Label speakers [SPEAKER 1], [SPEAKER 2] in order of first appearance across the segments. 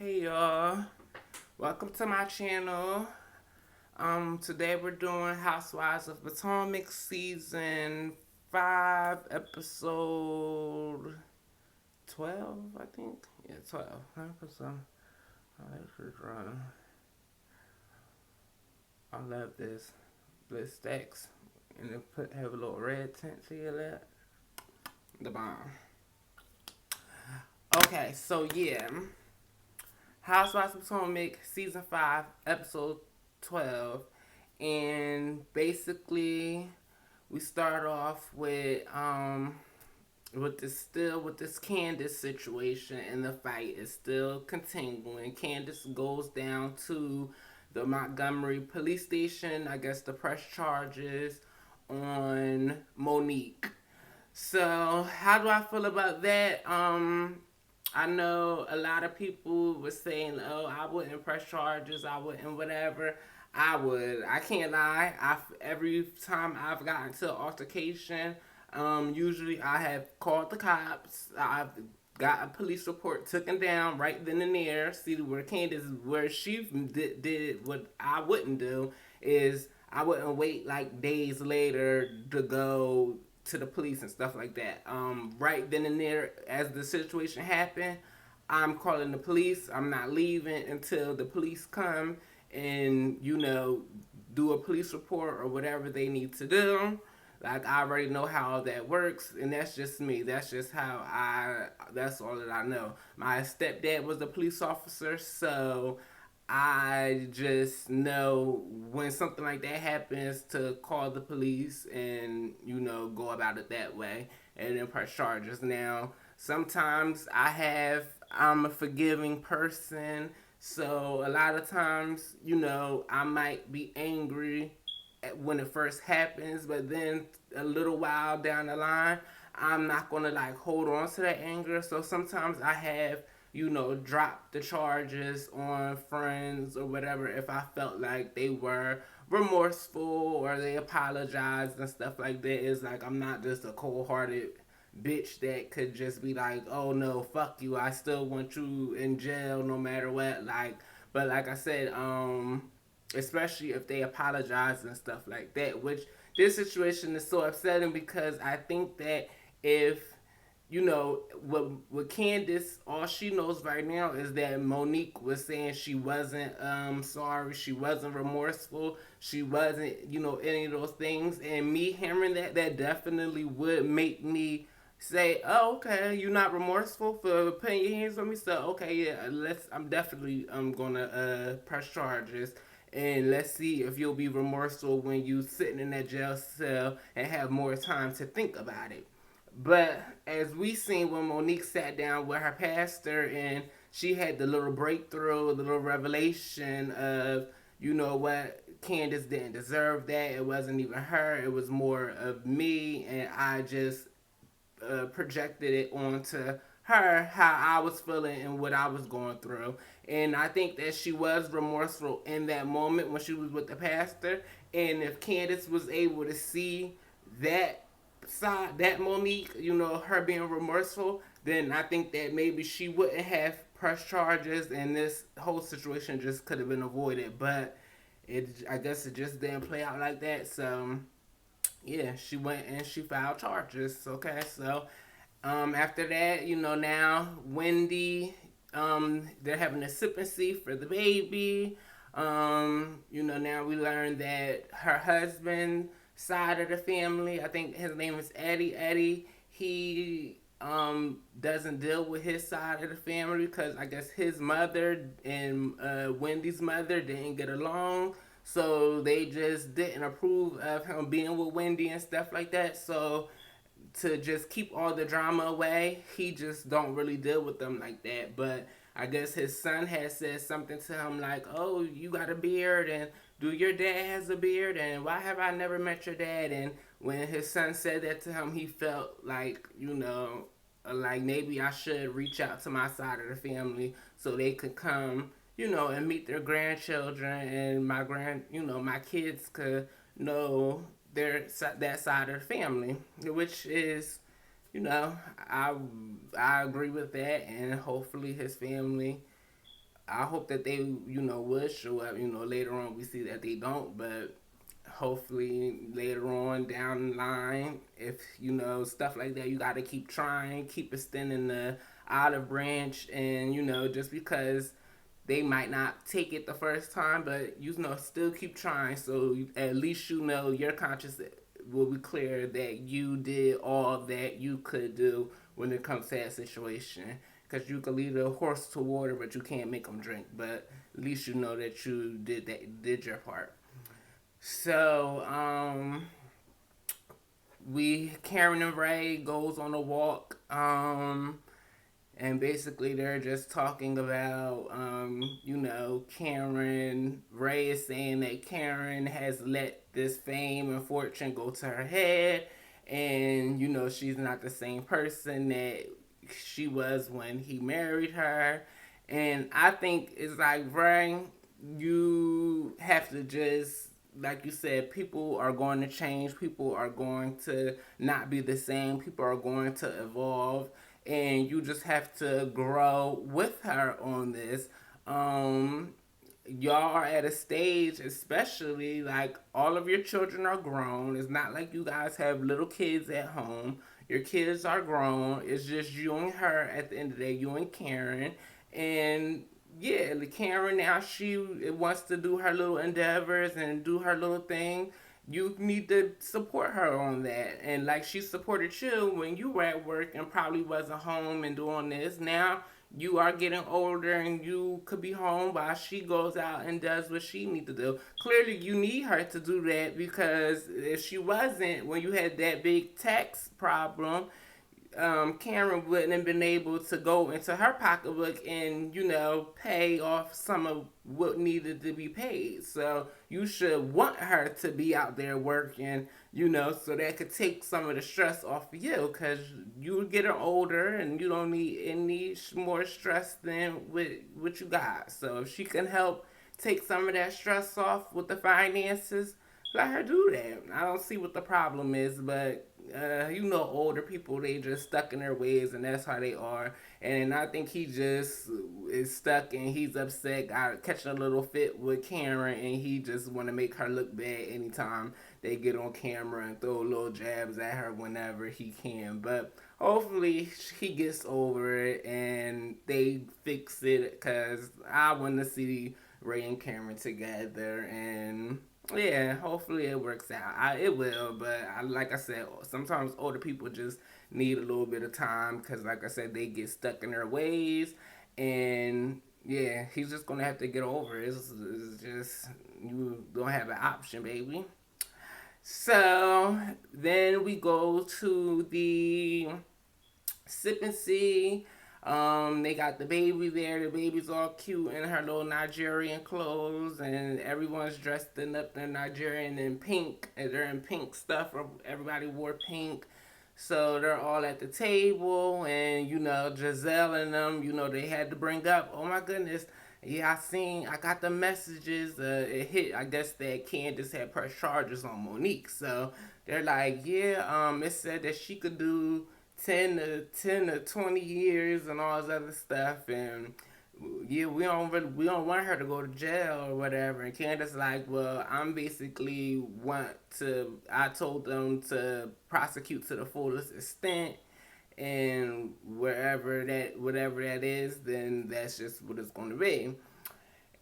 [SPEAKER 1] Hey y'all, welcome to my channel. Today we're doing Housewives of Potomac season 5, episode 12, I think. Yeah, 12. Episode. I love this. The stacks. And it have a little red tint to your lip. The bomb. Okay, so yeah. Housewives of Potomac season 5, episode 12. And basically we start off with this Candace situation, and the fight is still continuing. Candace goes down to the Montgomery police station, I guess, to press charges on Monique. So how do I feel about that? I know a lot of people were saying, "Oh, I wouldn't press charges. I wouldn't whatever." I would. I can't lie. Every time I've gotten to an altercation, usually I have called the cops. I've got a police report taken down right then and there. See where Candace, where she did what I wouldn't do is I wouldn't wait like days later to go to the police and stuff like that. Right then and there, as the situation happened, I'm calling the police. I'm not leaving until the police come and do a police report or whatever they need to do. Like, I already know how that works, and that's just me. That's just how I. That's all that I know. My stepdad was a police officer, so I just know when something like that happens to call the police and go about it that way and then press charges. Now, sometimes I'm a forgiving person, so a lot of times I might be angry when it first happens, but then a little while down the line, I'm not gonna like hold on to that anger. So sometimes I have, dropped the charges on friends or whatever if I felt like they were remorseful or they apologized and stuff like that. It's like I'm not just a cold hearted bitch that could just be like, oh no, fuck you, I still want you in jail no matter what. Like, but like I said, especially if they apologize and stuff like that. Which this situation is so upsetting because I think that if with Candace, all she knows right now is that Monique was saying she wasn't sorry, she wasn't remorseful, she wasn't any of those things, and me hearing that definitely would make me say, oh, okay, you're not remorseful for putting your hands on me, so okay, yeah, I'm definitely gonna press charges, and let's see if you'll be remorseful when you sitting in that jail cell and have more time to think about it. But as we seen when Monique sat down with her pastor and she had the little breakthrough, the little revelation of, what, Candace didn't deserve that. It wasn't even her. It was more of me, and I just projected it onto her how I was feeling and what I was going through. And I think that she was remorseful in that moment when she was with the pastor. And if Candace was able to see that side, that Monique, her being remorseful, then I think that maybe she wouldn't have pressed charges and this whole situation just could have been avoided. But I guess it just didn't play out like that. So yeah, she went and she filed charges. Okay, so after that, now Wendy, they're having a sip and see for the baby. Now we learned that her husband side of the family, I think his name is Eddie. Eddie, he doesn't deal with his side of the family because I guess his mother and Wendy's mother didn't get along. So they just didn't approve of him being with Wendy and stuff like that. So to just keep all the drama away, he just don't really deal with them like that. But I guess his son has said something to him like, "Oh, you got a beard, and do your dad has a beard, and why have I never met your dad?" And when his son said that to him, he felt like like maybe I should reach out to my side of the family so they could come, and meet their grandchildren, and my kids could know that side of the family, which is, you know, I I agree with that, and hopefully his family I hope that they, would show up. Later on we see that they don't, but hopefully later on down the line, if stuff like that, you got to keep trying, keep extending the olive branch, and just because they might not take it the first time, but still keep trying. So at least your conscience will be clear that you did all that you could do when it comes to that situation. Because you can lead a horse to water, but you can't make them drink. But at least you know that you did your part. So we Karen and Ray goes on a walk. And basically they're just talking about Karen. Ray is saying that Karen has let this fame and fortune go to her head, and she's not the same person that she was when he married her. And I think it's like, Ray, you have to just, like you said, people are going to change, people are going to not be the same, people are going to evolve, and you just have to grow with her on this. Um, y'all are at a stage, especially like all of your children are grown. It's not like you guys have little kids at home. Your kids are grown. It's just you and her at the end of the day, you and Karen. And yeah, Karen now she wants to do her little endeavors and do her little thing. You need to support her on that. And like she supported you when you were at work and probably wasn't home and doing this. Now you are getting older and you could be home while she goes out and does what she needs to do. Clearly you need her to do that, because if she wasn't, when you had that big tax problem, Karen wouldn't have been able to go into her pocketbook and, pay off some of what needed to be paid. So you should want her to be out there working, so that could take some of the stress off of you, because you're getting older and you don't need any more stress than what you got. So if she can help take some of that stress off with the finances, let her do that. I don't see what the problem is, but older people, they just stuck in their ways, and that's how they are. And I think he just is stuck, and he's upset, got catching a little fit with Karen, and he just want to make her look bad anytime they get on camera and throw little jabs at her whenever he can. But hopefully he gets over it and they fix it, because I want to see Ray and Cameron together. And yeah, hopefully it works out. It will, but like I said, sometimes older people just need a little bit of time, because, like I said, they get stuck in their ways. And yeah, he's just gonna have to get over it. It's just, you don't have an option, baby. So then we go to the sip and see. They got the baby there. The baby's all cute in her little Nigerian clothes, and everyone's dressed in up in Nigerian in pink. And they're in pink stuff. Everybody wore pink. So they're all at the table, and Giselle and them, they had to bring up, oh my goodness, yeah, I got the messages. It hit, I guess that Candace had pressed charges on Monique. So they're like, yeah, it said that she could do 10 to 20 years and all this other stuff, and yeah, we don't want her to go to jail or whatever. And Candace like, well, I told them to prosecute to the fullest extent, and whatever that is, then that's just what it's going to be.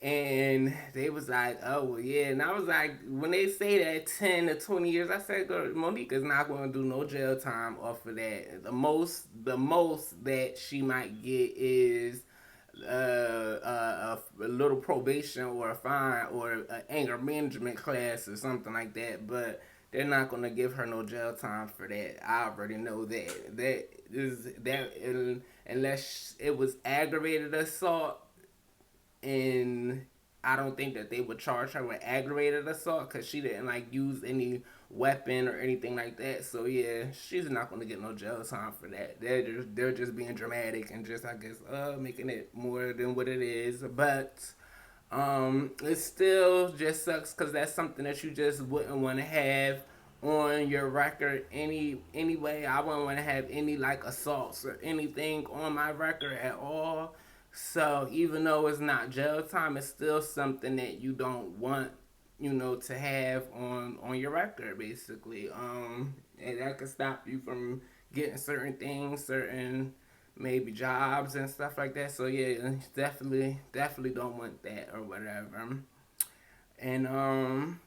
[SPEAKER 1] And they was like, oh, well, yeah. And I was like, when they say that 10 to 20 years, I said, girl, Monique is not going to do no jail time off of that. The most that she might get is a little probation or a fine or an anger management class or something like that. But they're not going to give her no jail time for that. I already know that. Unless it was aggravated assault, and I don't think that they would charge her with aggravated assault, because she didn't like use any weapon or anything like that. So yeah, she's not gonna get no jail time for that. They're just being dramatic and just, I guess, making it more than what it is. But it still just sucks, because that's something that you just wouldn't want to have on your record anyway. I wouldn't want to have any like assaults or anything on my record at all. So even though it's not jail time, it's still something that you don't want, to have on your record, basically. And that could stop you from getting certain things, certain maybe jobs and stuff like that. So yeah, definitely don't want that or whatever. And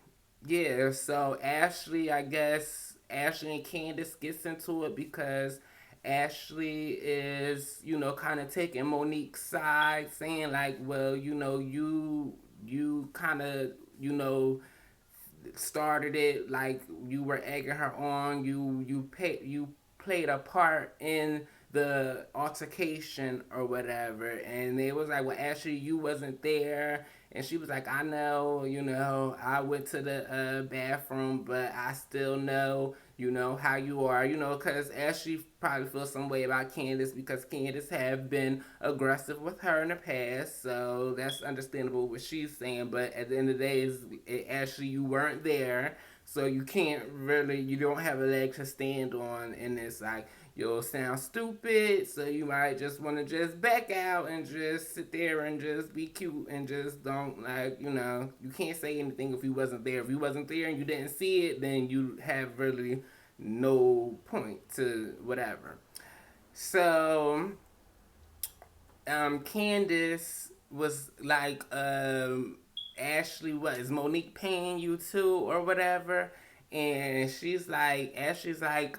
[SPEAKER 1] yeah, so Ashley, I guess Ashley and Candace gets into it because Ashley is, kind of taking Monique's side, saying like, well, you kind of, you know, started it, like you were egging her on, you played a part in the altercation or whatever. And it was like, well, actually you wasn't there. And she was like, I know, I went to the bathroom, but I still know, how you are, because Ashley probably feels some way about Candace because Candace have been aggressive with her in the past. So that's understandable what she's saying. But at the end of the day, Ashley, you weren't there. So you don't have a leg to stand on. And it's like, you'll sound stupid, so you might just want to just back out and just sit there and just be cute and just don't, like, you can't say anything if you wasn't there. If you wasn't there and you didn't see it, then you have really no point to whatever. So Candace was like, Ashley, what is Monique paying you too or whatever? And Ashley's like,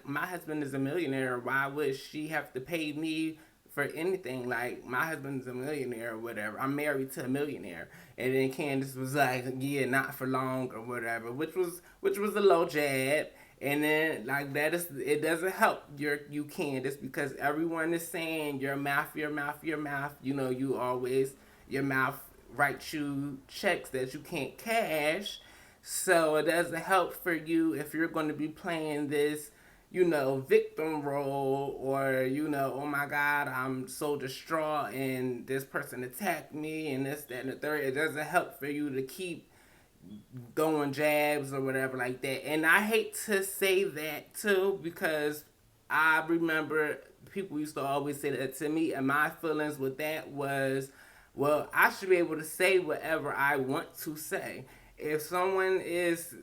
[SPEAKER 1] my husband is a millionaire. Why would she have to pay me for anything? Like, my husband's a millionaire or whatever. I'm married to a millionaire. And then Candace was like, yeah, not for long or whatever, which was a low jab. And then like that is it doesn't help you Candace because everyone is saying your mouth, your mouth, your mouth. You always your mouth writes you checks that you can't cash. So it doesn't help for you if you're going to be playing this, victim role or, oh my God, I'm so distraught and this person attacked me and this, that, and the third. It doesn't help for you to keep throwing jabs or whatever like that. And I hate to say that too because I remember people used to always say that to me, and my feelings with that was, well, I should be able to say whatever I want to say. If someone is,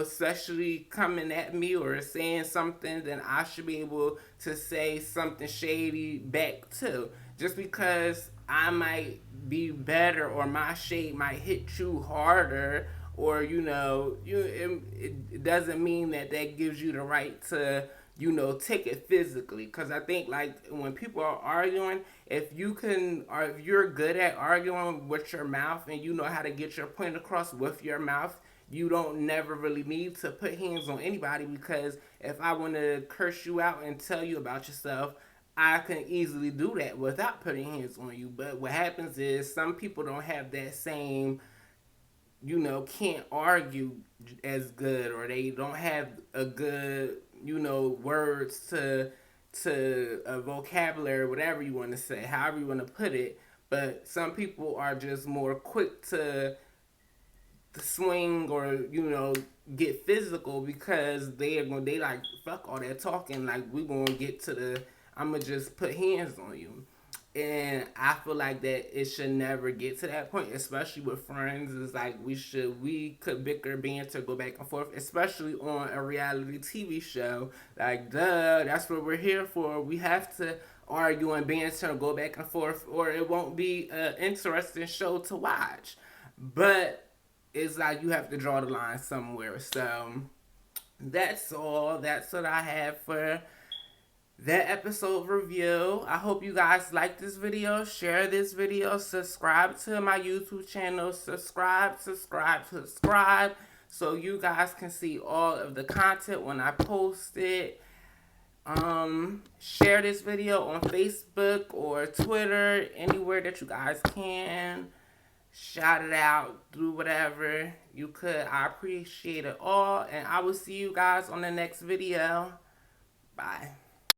[SPEAKER 1] sexually coming at me or saying something, then I should be able to say something shady back too. Just because I might be better or my shade might hit you harder or it doesn't mean that that gives you the right to take it physically because I think like when people are arguing, if you can or if you're good at arguing with your mouth and you know how to get your point across with your mouth, you don't never really need to put hands on anybody because if I want to curse you out and tell you about yourself, I can easily do that without putting hands on you. But what happens is some people don't have that same, can't argue as good, or they don't have a good, words to a vocabulary, whatever you want to say, however you want to put it. But some people are just more quick to swing or get physical because they like fuck all that talking, like we gonna get to the I'ma just put hands on you. And I feel like that it should never get to that point, especially with friends. It's like we could bicker, banter, go back and forth, especially on a reality TV show. Like, duh, that's what we're here for. We have to argue and banter, go back and forth, or it won't be an interesting show to watch. But it's like you have to draw the line somewhere. So that's all. That's what I have for that episode review. I hope you guys like this video. Share this video. Subscribe to my YouTube channel. Subscribe. So you guys can see all of the content when I post it. Share this video on Facebook or Twitter, anywhere that you guys can. Shout it out, do whatever you could. I appreciate it all, and I will see you guys on the next video. Bye.